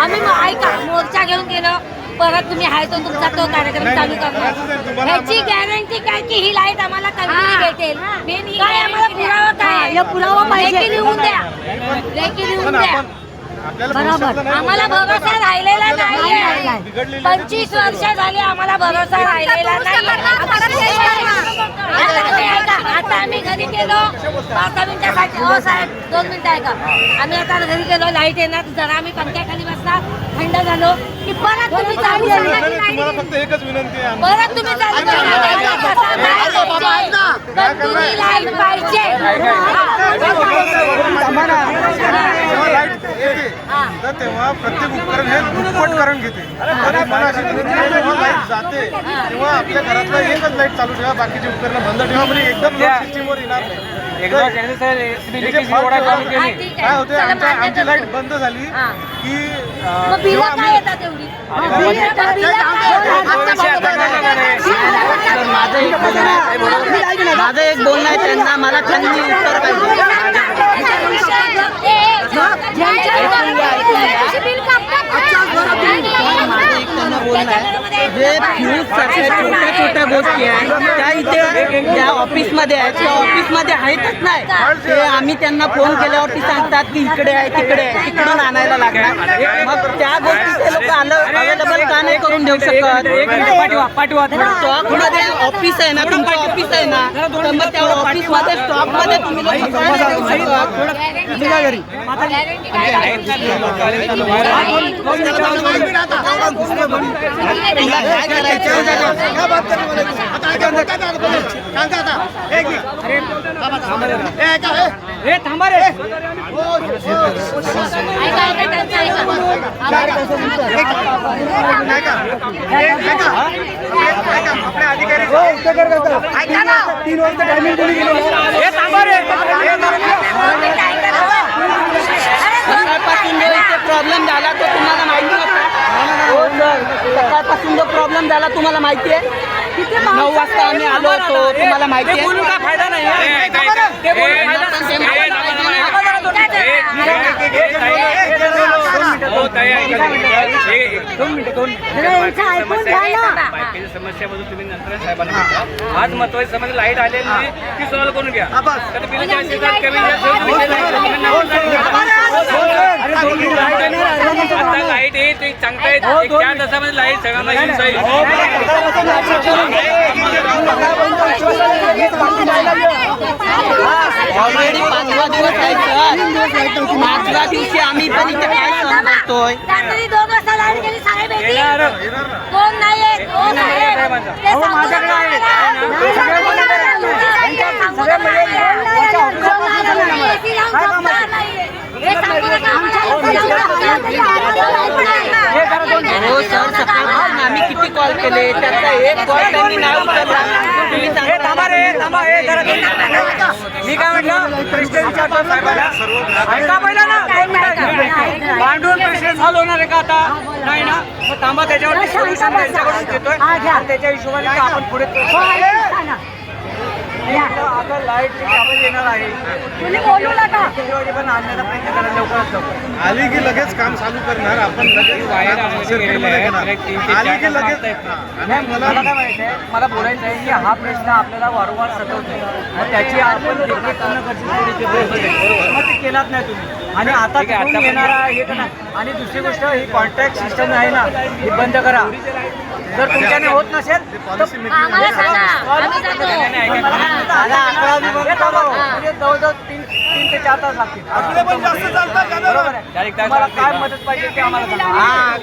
आम्ही ऐका मोर्चा घेऊन गेलो परत तुम्ही हाय तो तुमचा तो कार्यक्रम चालू करणार ह्याची गॅरंटी काय की ही लाईट आम्हाला कंटिन्यू भेटेल काय आम्हाला पुरावा काय पुरावा पाहिजे लिहून द्या लेखी लिहून द्या बरोबर आम्हाला भरोसा राहिलेला नाहीये 25 वर्ष झाली आम्हाला भरोसा राहिलेला नाही आता आम्ही घरी गेलो 5 मिनिटासाठी हो साहेब 2 मिनिटं ऐका आम्ही आता घरी गेलो लाईट येणार जरा आम्ही पंख्याखाली बसला थंड झालो की परत तुम्ही चालू तुम्हाला फक्त एकच विनंती आहे परत तुम्ही चालू लाईट पाहिजे तर तेव्हा प्रत्येक उपकरण हे दुप्पट करून घेते आणि मला अशी जेव्हा लाईट जाते तेव्हा आपल्या घरातलं एकच लाईट चालू ठेवा बाकीची उपकरणं बंद ठेवा म्हणजे एकदम लोड सिस्टीमवर येणार नाही काय होते आमची लाईट बंद झाली की माझं एक बोलणं आहे त्यांना मला त्यांनी उत्तर पाहिजे जे फ्यूज सारख्या छोट्या छोट्या गोष्टी आहेत त्या इथे ज्या ऑफिसमध्ये आहेत त्या ऑफिसमध्ये आहेतच नाही ते आम्ही त्यांना फोन केल्यावरती सांगतात की इकडे आहे तिकडे आहे तिकडून आणायला लागणार मग त्या गोष्टी ते लोक अवेलेबल का नाही करून देऊ शकत स्टॉकमध्ये ऑफिस आहे ना तुमचं ऑफिस आहे ना तर मग त्या ऑफिसमध्ये स्टॉकमध्ये तुम्ही लोक देऊ आपल्या अधिकारी 3 वाजता टायमिंग कोणी गेलो सकाळपासून जो इथे प्रॉब्लेम झाला तो तुम्हाला माहिती होता हो सर सकाळपासून जो प्रॉब्लेम झाला तुम्हाला माहिती आहे 9 वाजता आम्ही आलो होतो तुम्हाला माहिती आहे बोलून काय फायदा नाही समस्यामधून तुम्ही नंतर साहेबांना आज महत्वाची समस्या लाईट आलेली नाही ती सॉल्व्ह करून घ्या आता लाईट येईल ते चांगलं आहे 4 तासामध्ये लाईट सगळ्यांना येऊन जाईल ऑलरेडी 5वा दिवस आहे सर 5व्या दिवशी आम्ही पण इथे काय काम करतोय रात्री 2 वाजता लाईट गेली साहेब कोण नाही कोण हो सर सकाळपासून आम्ही किती कॉल केले त्याचा एक कॉल त्यांनी नाही उचलला मी काय म्हटलं प्रेसिडेंटच्या साहेबाला ऐका पहिला ना भांडून प्रेसिडेंट सॉल्व्ह होणार आहे का आता नाही ना मग थांबा त्याच्यावर सोल्युशन त्यांच्याकडून देतोय त्याच्या हिशोबाने आपण पुढे आता लाईट येणार आहे पण आणण्याचा प्रयत्न करा लवकरात लवकर आली की लगेच काम चालू करणार आपण लगेच आली की लगेच मला काय माहिती आहे मला बोलायचं आहे की हा प्रश्न आपल्याला वारंवार सतवतो त्याची आपण देखरेख करणं गरजेचं मग ते केलाच नाही तुम्ही आणि आता येणारा हे करा आणि दुसरी गोष्ट ही कॉन्ट्रॅक्ट सिस्टम आहे ना ही बंद करा जर तुमच्याने होत नसेल तर जवळजवळ 3 ते 4 तास लागतील बरोबर आहे तुम्हाला काय मदत पाहिजे ते आम्हाला पण आम्हाला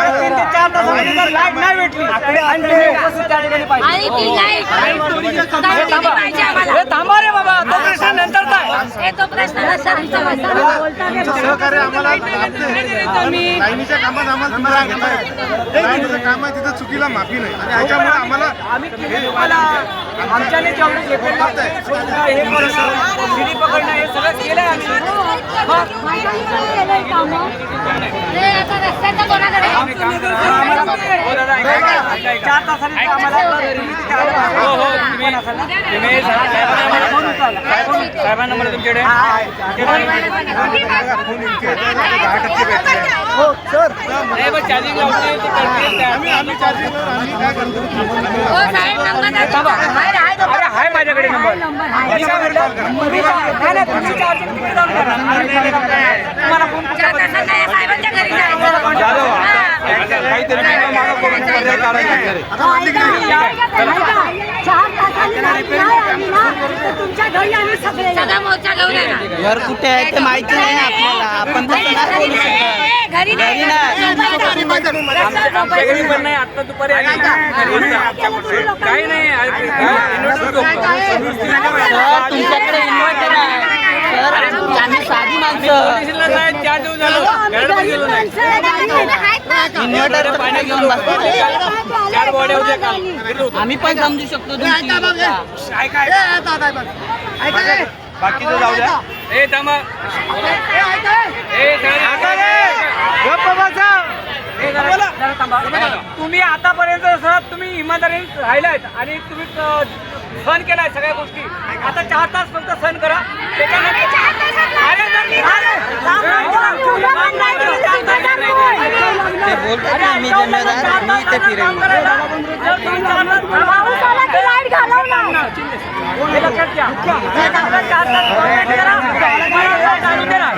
3 ते 4 तासामध्ये जर लाईट नाही भेटली थांबा रे बाबा तो प्रश्न नंतर काय तो प्रश्न तुमचं सहकार्य आम्हाला लाभते. पण लाईनीच्या कामात आम्हाला तुम्हाला घेताय. लाईनीचं काम आहे तिथं चुकीला माफी नाही आणि ह्याच्यामुळे आम्हाला आम्ही तुम्हाला आमच्याने जेवढे हे करणं शिडी पकडणं हे सगळं केलं आम्ही. हे आता रस्त्याचं कोणाकडे आहे? हो दादा, ऐका. 4 तासांनी आम्हाला साहेबांना मला तुमच्याकडे हो सर चार्जिंग आम्ही चार्जिंग आम्ही काय करतो हो साहेब, नंबर द्या तुमचा. बाहेर आहे तो. अरे आहे माझ्याकडे नंबर. तुम्ही चार्जिंग तिकडे जाऊन करा. तुम्हाला फोन 4 तासांना या साहेबांच्या घरी जायचं. सगळा मोर्चा घेऊन येणार. घर कुठे आहे ते माहिती नाही आपल्याला. आपण तसं नाही बोलू शकत. घरी नाही. आमच्याकडे पण नाही. आता दुपारी काही नाही. सर तुमच्याकडे इन्व्हर्टर आहे. सर आम्ही साधी माणसं. इन्व्हर्टर पाणी घेऊन बसतो. 4 बॉड्या होत्या काल. आम्ही पण समजू शकतो तुमची बाकीचं जाऊ द्या. ए थांबा. तुम्ही आतापर्यंत सर तुम्ही इमानदारीने राहिलात आणि तुम्ही सहन केलाय सगळ्या गोष्टी. आता 4 तास फक्त सहन करा. ते बोलतो ना मी जिम्मेदार मी ते फिरेन. हे लक्षात घ्या. 4 तास complete करा. मला चालू करा.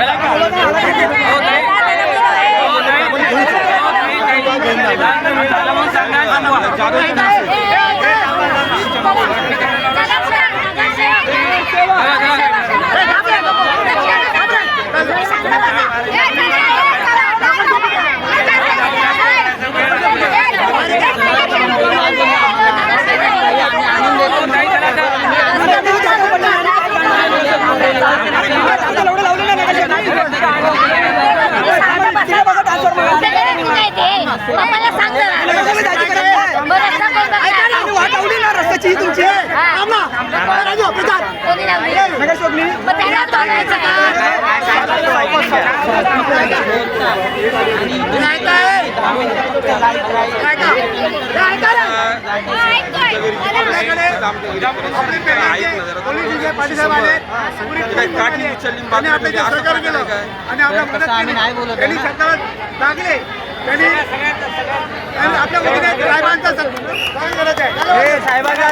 मला सांग रस्त्याची तुमची कोणी लावली? मग त्याला तोडायचं का? आम्ही नाही बोलत त्यांनी सरकार लागले त्यांनी आपल्या साहेबांचा साहेबांच्या